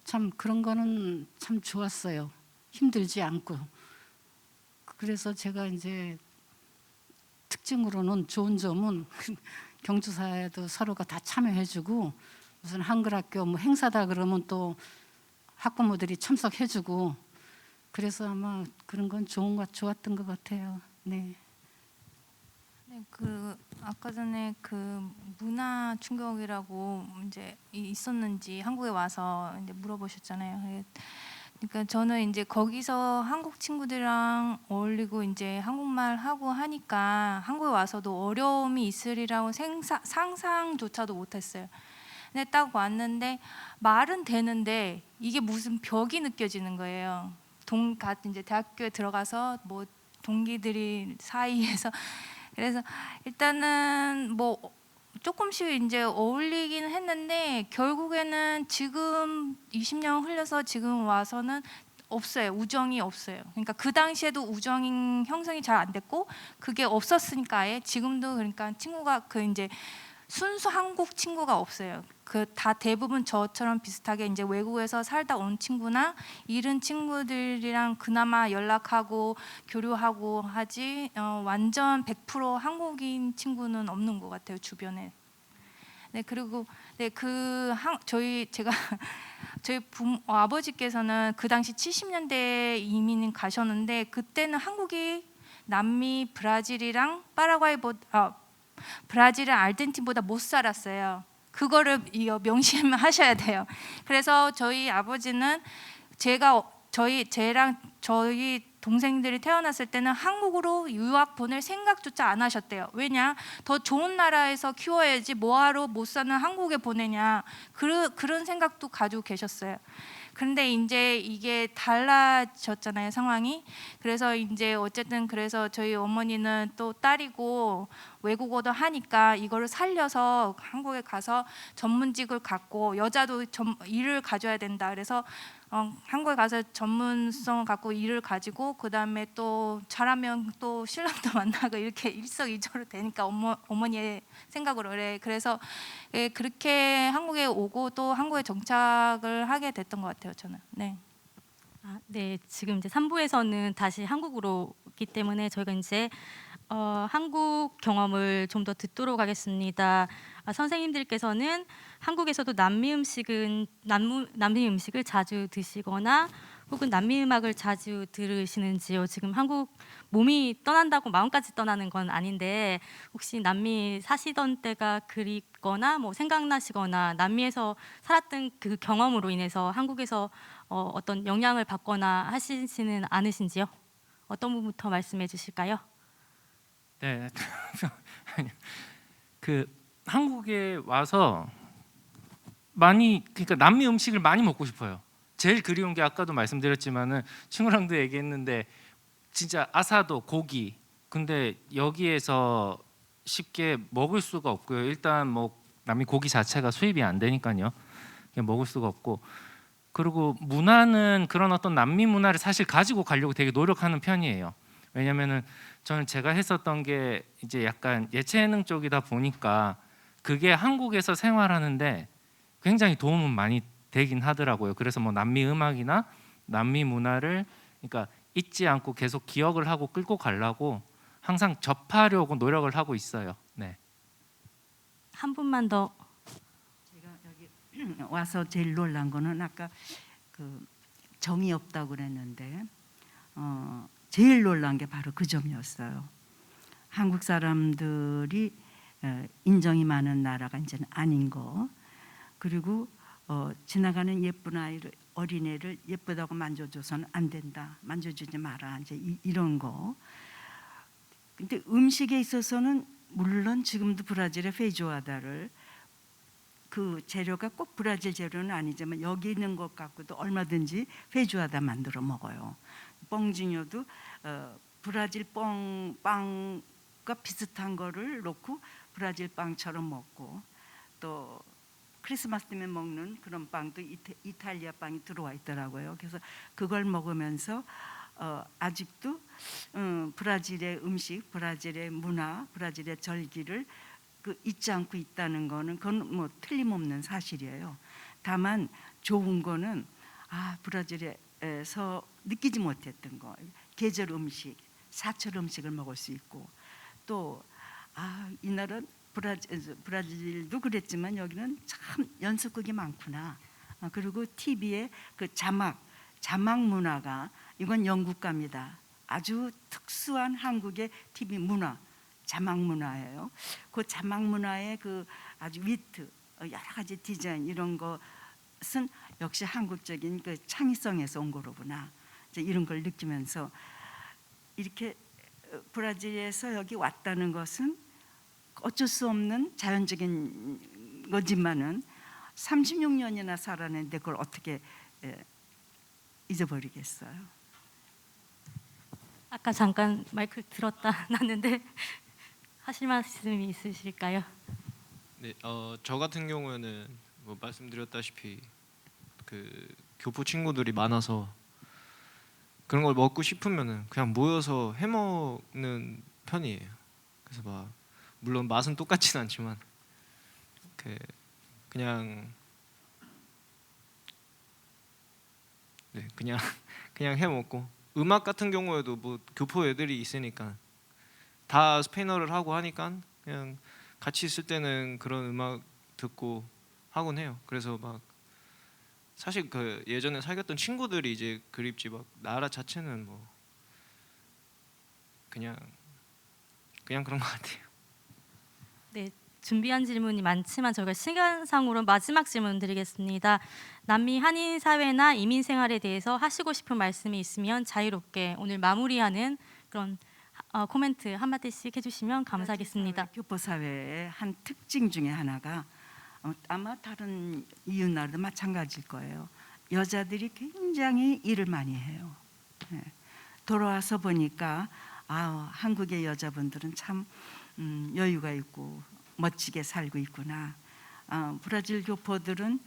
참 그런 거는 참 좋았어요. 힘들지 않고. 그래서 제가 이제 특징으로는 좋은 점은 경주사에도 서로가 다 참여해주고 무슨 한글학교 뭐 행사다 그러면 또 학부모들이 참석해주고 그래서 아마 그런 건 좋았던 것 같아요. 네. 네, 그 아까 전에 그 문화 충격이라고 이제 있었는지 한국에 와서 이제 물어보셨잖아요. 그러니까 저는 이제 거기서 한국 친구들이랑 어울리고 이제 한국말 하고 하니까 한국에 와서도 어려움이 있으리라고 상상조차도 못했어요. 근데 딱 왔는데 말은 되는데 이게 무슨 벽이 느껴지는 거예요. 이제 대학교에 들어가서 뭐 동기들이 사이에서 그래서 일단은 뭐 조금씩 이제 어울리긴 했는데 결국에는 지금 20년 흘려서 지금 와서는 없어요. 우정이 없어요. 그러니까 그 당시에도 우정 형성이 잘 안 됐고 그게 없었으니까 아예 지금도 그러니까 친구가 그 이제 순수 한국 친구가 없어요. 그 다 대부분 저처럼 비슷하게 이제 외국에서 살다 온 친구나 이른 친구들이랑 그나마 연락하고 교류하고 하지 완전 100% 한국인 친구는 없는 것 같아요 주변에. 네 그리고 제가 저희 아버지께서는 그 당시 70년대에 이민 가셨는데 그때는 한국이 남미 브라질이랑 브라질은 아르헨티나보다 못 살았어요. 그거를 명심하셔야 돼요. 그래서 저희 아버지는 저랑 저희 동생들이 태어났을 때는 한국으로 유학 보낼 생각조차 안 하셨대요. 왜냐? 더 좋은 나라에서 키워야지 뭐하러 못 사는 한국에 보내냐. 그런 생각도 가지고 계셨어요. 그런데 이제 이게 달라졌잖아요 상황이. 그래서 이제 어쨌든 그래서 저희 어머니는 또 딸이고 외국어도 하니까 이거를 살려서 한국에 가서 전문직을 갖고 여자도 일을 가져야 된다. 그래서 한국에 가서 전문성을 갖고 일을 가지고 그 다음에 또 잘하면 또 신랑도 만나고 이렇게 일석이조로 되니까 어머니의 생각으로 그래서 그렇게 한국에 오고 또 한국에 정착을 하게 됐던 것 같아요 저는. 네. 네, 지금 이제 3부에서는 다시 한국으로 오기 때문에 저희가 이제 한국 경험을 좀 더 듣도록 하겠습니다. 선생님들께서는 한국에서도 남미 음식을 자주 드시거나 혹은 남미 음악을 자주 들으시는지요? 지금 한국 몸이 떠난다고 마음까지 떠나는 건 아닌데 혹시 남미 사시던 때가 그립거나 뭐 생각나시거나 남미에서 살았던 그 경험으로 인해서 한국에서 어떤 영향을 받거나 하시지는 않으신지요? 어떤 부분부터 말씀해 주실까요? 네, 그 한국에 와서 그러니까 남미 음식을 많이 먹고 싶어요. 제일 그리운 게 아까도 말씀드렸지만은 친구랑도 얘기했는데 진짜 아사도 고기. 근데 여기에서 쉽게 먹을 수가 없고요. 일단 뭐 남미 고기 자체가 수입이 안 되니까요. 그냥 먹을 수가 없고. 그리고 문화는 그런 어떤 남미 문화를 사실 가지고 가려고 되게 노력하는 편이에요. 왜냐면은 저는 제가 했었던 게 이제 약간 예체능 쪽이다 보니까 그게 한국에서 생활하는데 굉장히 도움은 많이 되긴 하더라고요. 그래서 뭐 남미 음악이나 남미 문화를 그러니까 잊지 않고 계속 기억을 하고 끌고 가려고 항상 접하려고 노력을 하고 있어요. 네. 한 분만 더. 제가 여기 와서 제일 놀란 거는 아까 그 정이 없다고 그랬는데 제일 놀란 게 바로 그 점이었어요. 한국 사람들이 인정이 많은 나라가 이제는 아닌 거. 그리고 지나가는 예쁜 어린애를 예쁘다고 만져줘서는 안 된다. 만져주지 마라. 이제 이런 거. 근데 음식에 있어서는 물론 지금도 브라질의 페이조아다를 그 재료가 꼭 브라질 재료는 아니지만 여기 있는 것 갖고도 얼마든지 회주하다 만들어 먹어요. 뻥지뇨도 브라질 빵과 비슷한 거를 놓고 브라질 빵처럼 먹고, 또 크리스마스 때문에 먹는 그런 빵도 이탈리아 빵이 들어와 있더라고요. 그래서 그걸 먹으면서 아직도 브라질의 음식, 브라질의 문화, 브라질의 절기를 잊지 않고 있다는 거는 그건 뭐 틀림없는 사실이에요. 다만 좋은 거는 브라질에서 느끼지 못했던 거, 계절 음식, 사철 음식을 먹을 수 있고, 또 이날은 브라질도 그랬지만 여기는 참 연습극이 많구나. 그리고 TV에 그 자막 문화가, 이건 영국갑니다. 아주 특수한 한국의 TV 문화, 자막 문화예요. 그 자막 문화의 그 아주 위트, 여러 가지 디자인 이런 것은 역시 한국적인 그 창의성에서 온 거로구나. 이제 이런 걸 느끼면서 이렇게 브라질에서 여기 왔다는 것은 어쩔 수 없는 자연적인 거지만은 36년이나 살았는데 그걸 어떻게 잊어버리겠어요. 아까 잠깐 마이크를 들었다 놨는데 하실 말씀이 있으실까요? 네, 저 같은 경우에는 뭐 말씀드렸다시피 그 교포 친구들이 많아서 그런 걸 먹고 싶으면은 그냥 모여서 해 먹는 편이에요. 그래서 막 물론 맛은 똑같진 않지만 그냥 그냥 해 먹고, 음악 같은 경우에도 뭐 교포 애들이 있으니까 다 스페인어를 하고 하니까 그냥 같이 있을 때는 그런 음악 듣고 하곤 해요. 그래서 막 사실 그 예전에 사귀었던 친구들이 이제 그립지, 막 나라 자체는 뭐 그냥 그런 것 같아요. 네, 준비한 질문이 많지만 저희가 시간상으로 마지막 질문 드리겠습니다. 남미 한인 사회나 이민 생활에 대해서 하시고 싶은 말씀이 있으면 자유롭게 오늘 마무리하는 그런 코멘트 한마디씩 해주시면 감사하겠습니다. 교포 사회의 한 특징 중에 하나가 아마 다른 이웃 나라도 마찬가지일 거예요. 여자들이 굉장히 일을 많이 해요. 돌아와서 보니까 한국의 여자분들은 참 여유가 있고 멋지게 살고 있구나. 브라질 교포들은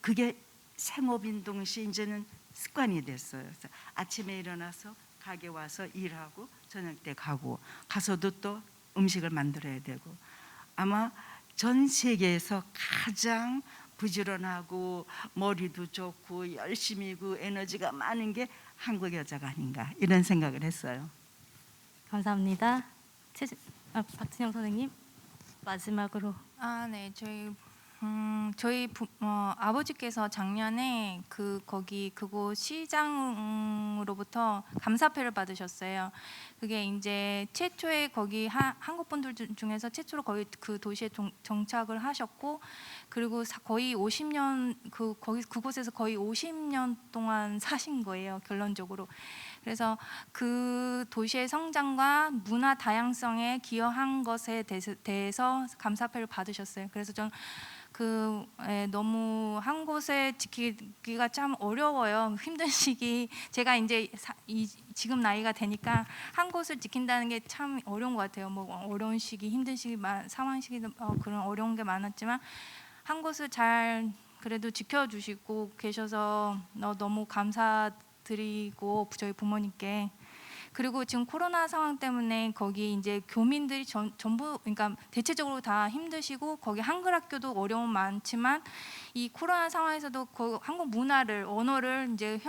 그게 생업인 동시에 이제는 습관이 됐어요. 그래서 아침에 일어나서 가게 와서 일하고 저녁 때 가서도 또 음식을 만들어야 되고, 아마 전 세계에서 가장 부지런하고 머리도 좋고 열심히고 에너지가 많은 게 한국 여자가 아닌가, 이런 생각을 했어요. 감사합니다. 박진영 선생님 마지막으로. 네, 저희 아버지께서 작년에 거기 그곳 시장으로부터 감사패를 받으셨어요. 그게 이제 최초의 거기 한국 분들 중에서 최초로 거의 그 도시에 정착을 하셨고, 그리고 거의 50년 그곳에서 거의 50년 동안 사신 거예요, 결론적으로. 그래서 그 도시의 성장과 문화 다양성에 기여한 것에 대해서 감사패를 받으셨어요. 그래서 전 너무 한 곳에 지키기가 참 어려워요. 힘든 시기, 제가 이제 지금 나이가 되니까 한 곳을 지킨다는 게 참 어려운 것 같아요. 뭐 어려운 시기, 힘든 시기, 상황 시기도 그런 어려운 게 많았지만 한 곳을 잘 그래도 지켜주시고 계셔서 너무 감사드리고, 저희 부모님께. 그리고 지금 코로나 상황 때문에 거기 이제 교민들이 전부, 그러니까 대체적으로 다 힘드시고, 거기 한글 학교도 어려움 많지만 이 코로나 상황에서도 한국 문화를, 언어를 이제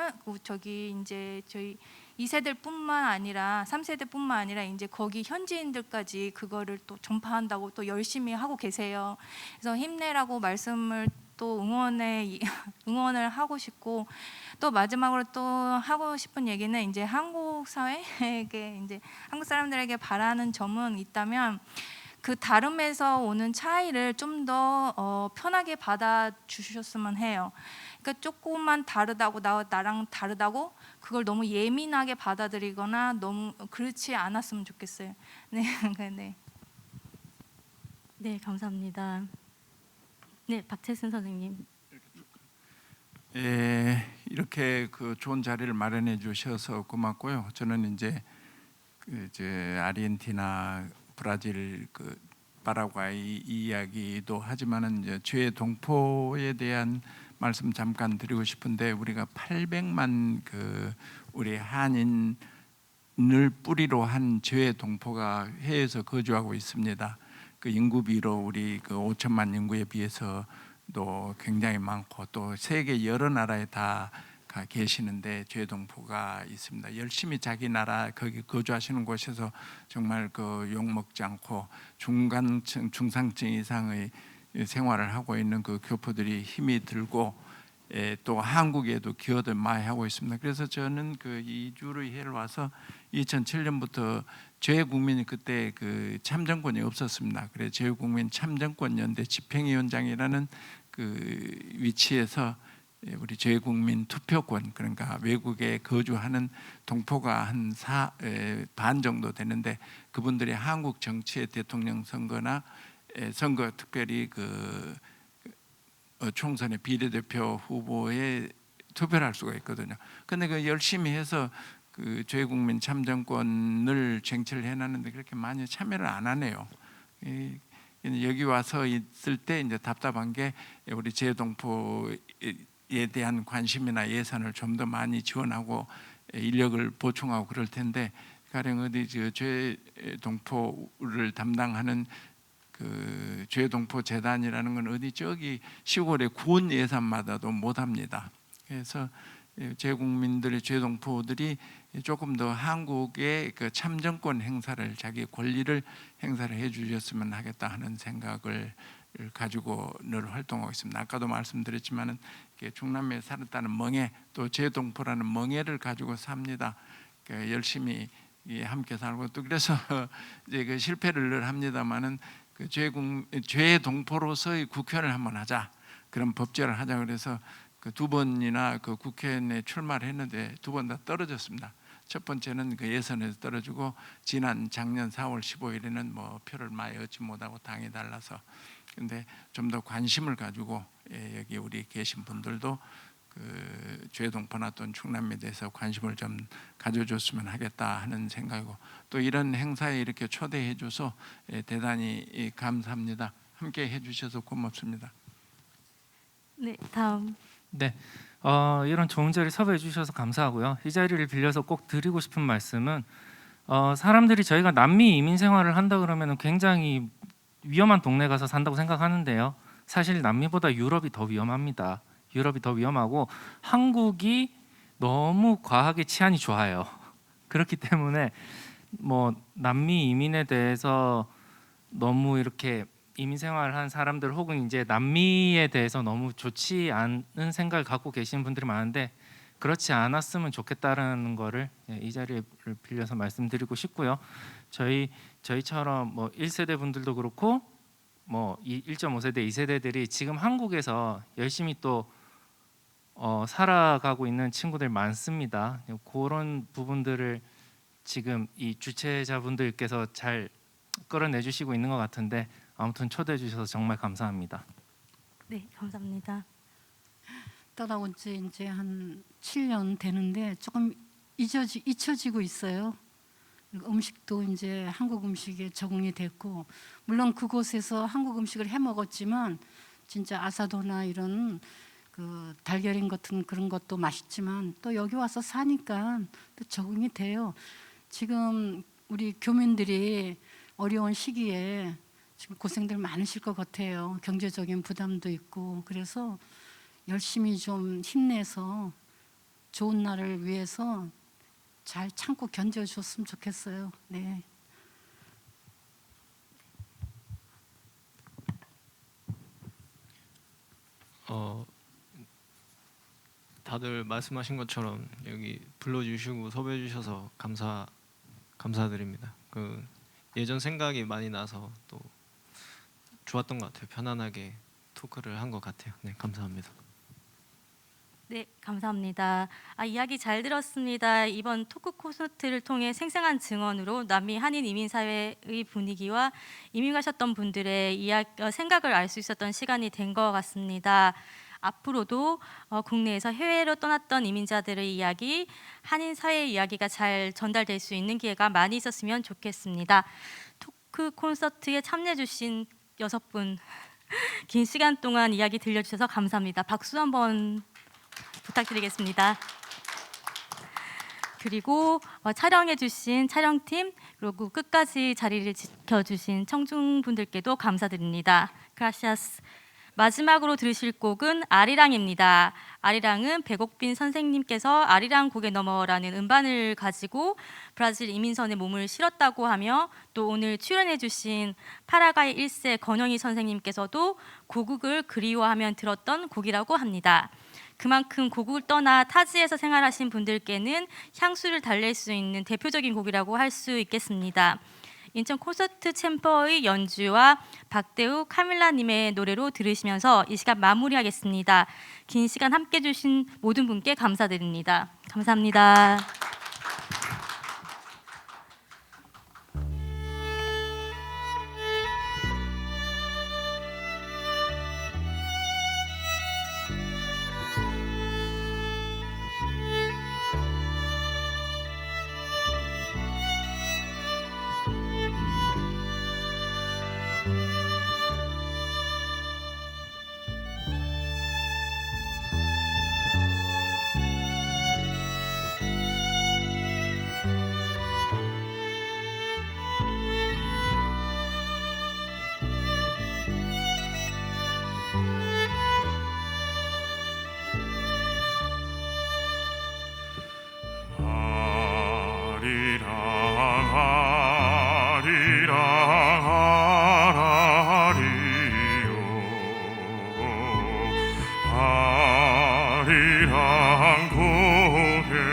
이제 저희 2세대뿐만 아니라 3세대뿐만 아니라 이제 거기 현지인들까지 그거를 또 전파한다고 또 열심히 하고 계세요. 그래서 힘내라고 말씀을 또 응원을 하고 싶고, 또 마지막으로 또 하고 싶은 얘기는 이제 한국 사회에게, 이제 한국 사람들에게 바라는 점은 있다면, 그 다름에서 오는 차이를 좀 더 편하게 받아주셨으면 해요. 그러니까 조금만 다르다고, 나랑 다르다고 그걸 너무 예민하게 받아들이거나 너무 그렇지 않았으면 좋겠어요. 네, 네. 네, 감사합니다. 네, 박채순 선생님. 이렇게 그 좋은 자리를 마련해 주셔서 고맙고요. 저는 이제 아르헨티나, 브라질, 파라과이 이야기도 하지만은 이제 죄의 동포에 대한 말씀 잠깐 드리고 싶은데, 우리가 800만 우리 한인을 뿌리로 한 죄의 동포가 해외에서 거주하고 있습니다. 그 인구 비로 우리 5천만 인구에 비해서도 굉장히 많고, 또 세계 여러 나라에 다 계시는데 죄의 동포가 있습니다. 열심히 자기 나라 거기 거주하시는 곳에서 정말 욕 먹지 않고 중간층, 중상층 이상의 생활을 하고 있는 그 교포들이 힘이 들고, 또 한국에도 기여를 많이 하고 있습니다. 그래서 저는 이 주르이해를 와서 2007년부터 죄국민이 그때 참정권이 없었습니다. 그래서 죄국민 참정권 연대 집행위원장이라는 위치에서 우리 죄국민 투표권, 그러니까 외국에 거주하는 동포가 한 반 정도 되는데, 그분들이 한국 정치의 대통령 선거나 선거, 특별히 총선의 비례대표 후보에 투표를 할 수가 있거든요. 근데 열심히 해서 죄국민 참정권을 쟁취를 해놨는데 그렇게 많이 참여를 안 하네요. 여기 와서 있을 때 이제 답답한 게, 우리 재동포에 대한 관심이나 예산을 좀 더 많이 지원하고 인력을 보충하고 그럴 텐데, 가령 어디 죄동포를 담당하는 죄동포 재단이라는 건 어디 저기 시골의 군 예산마다도 못합니다. 그래서 재국민들의 죄동포들이 조금 더 한국의 참정권 행사를, 자기 권리를 행사를 해주셨으면 하겠다 하는 생각을 가지고 늘 활동하고 있습니다. 아까도 말씀드렸지만은 중남미에 살았다는 멍해, 또 죄동포라는 멍해를 가지고 삽니다. 열심히 함께 살고, 또 그래서 이제 실패를 늘 합니다만은 죄동포로서의 국회의원을 한번 하자, 그런 법제를 하자 그래서 두 번이나 국회의원에 출마를 했는데 두 번 다 떨어졌습니다. 첫 번째는 예선에서 떨어지고, 작년 4월 15일에는 뭐 표를 많이 얻지 못하고 당이 달라서. 근데 좀 더 관심을 가지고 여기 우리 계신 분들도 죄동포나 또는 충남에 대해서 관심을 좀 가져줬으면 하겠다 하는 생각이고, 또 이런 행사에 이렇게 초대해줘서 대단히 감사합니다. 함께 해주셔서 고맙습니다. 네, 다음. 네, 이런 좋은 자리 섭외해 주셔서 감사하고요. 이 자리를 빌려서 꼭 드리고 싶은 말씀은, 사람들이 저희가 남미 이민 생활을 한다 그러면 굉장히 위험한 동네 가서 산다고 생각하는데요. 사실 남미보다 유럽이 더 위험합니다. 유럽이 더 위험하고 한국이 너무 과하게 치안이 좋아요. 그렇기 때문에 뭐 남미 이민에 대해서 너무 이렇게 이민 생활을 한 사람들, 혹은 이제 남미에 대해서 너무 좋지 않은 생각을 갖고 계시는 분들이 많은데, 그렇지 않았으면 좋겠다라는 거를 이 자리를 빌려서 말씀드리고 싶고요. 저희처럼 뭐 1세대 분들도 그렇고 뭐 1.5세대, 2세대들이 지금 한국에서 열심히 또 살아가고 있는 친구들 많습니다. 그런 부분들을 지금 이 주최자분들께서 잘 끌어내주시고 있는 것 같은데, 아무튼 초대해 주셔서 정말 감사합니다. 네, 감사합니다. 떠나온 지 이제 한 7년 되는데 조금 잊혀지고 있어요. 음식도 이제 한국 음식에 적응이 됐고, 물론 그곳에서 한국 음식을 해 먹었지만 진짜 아사도나 이런 달걀인 같은 그런 것도 맛있지만, 또 여기 와서 사니까 또 적응이 돼요. 지금 우리 교민들이 어려운 시기에 지금 고생들 많으실 것 같아요. 경제적인 부담도 있고. 그래서 열심히 좀 힘내서 좋은 날을 위해서 잘 참고 견뎌줬으면 좋겠어요. 네. 다들 말씀하신 것처럼 여기 불러주시고 섭외해 주셔서 감사드립니다. 예전 생각이 많이 나서 또 좋았던 것 같아요. 편안하게 토크를 한 것 같아요. 네, 감사합니다. 네, 감사합니다. 이야기 잘 들었습니다. 이번 토크 콘서트를 통해 생생한 증언으로 남미 한인 이민 사회의 분위기와 이민 가셨던 분들의 생각을 알 수 있었던 시간이 된 것 같습니다. 앞으로도 국내에서 해외로 떠났던 이민자들의 이야기, 한인 사회의 이야기가 잘 전달될 수 있는 기회가 많이 있었으면 좋겠습니다. 토크 콘서트에 참여해 주신 6분 긴 시간 동안 이야기 들려주셔서 감사합니다. 박수 한번 부탁드리겠습니다. 그리고 촬영해주신 촬영팀, 그리고 끝까지 자리를 지켜주신 청중분들께도 감사드립니다. Gracias. 마지막으로 들으실 곡은 아리랑입니다. 아리랑은 백옥빈 선생님께서 아리랑 고개 너머라는 음반을 가지고 브라질 이민선에 몸을 실었다고 하며, 또 오늘 출연해주신 파라과이 1세 권영희 선생님께서도 고국을 그리워하면 들었던 곡이라고 합니다. 그만큼 고국을 떠나 타지에서 생활하신 분들께는 향수를 달랠 수 있는 대표적인 곡이라고 할 수 있겠습니다. 인천 콘서트 챔버의 연주와 박대우, 카밀라님의 노래로 들으시면서 이 시간 마무리하겠습니다. 긴 시간 함께 해주신 모든 분께 감사드립니다. 감사합니다. 아리랑 고개로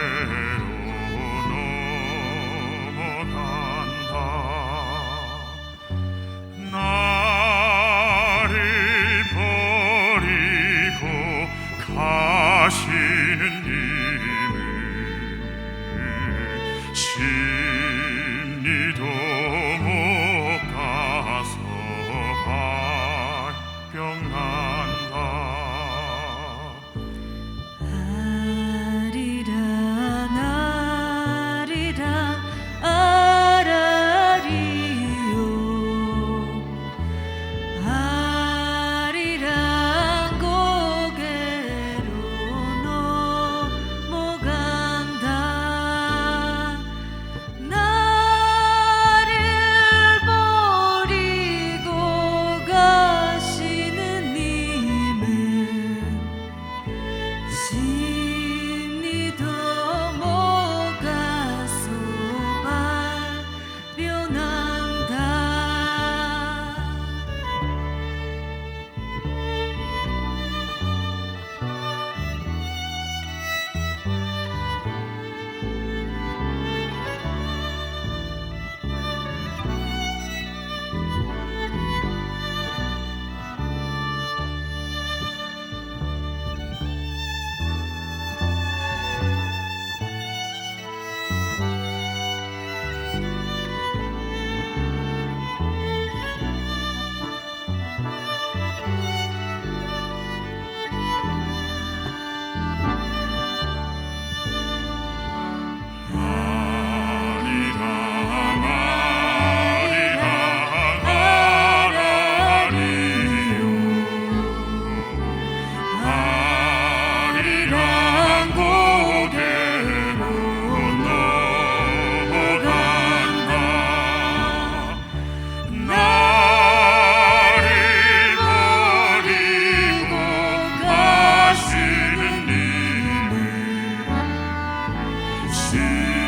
넘어간다. 나를 버리고 가시는 님을 심리도 못 가서 발병난다. See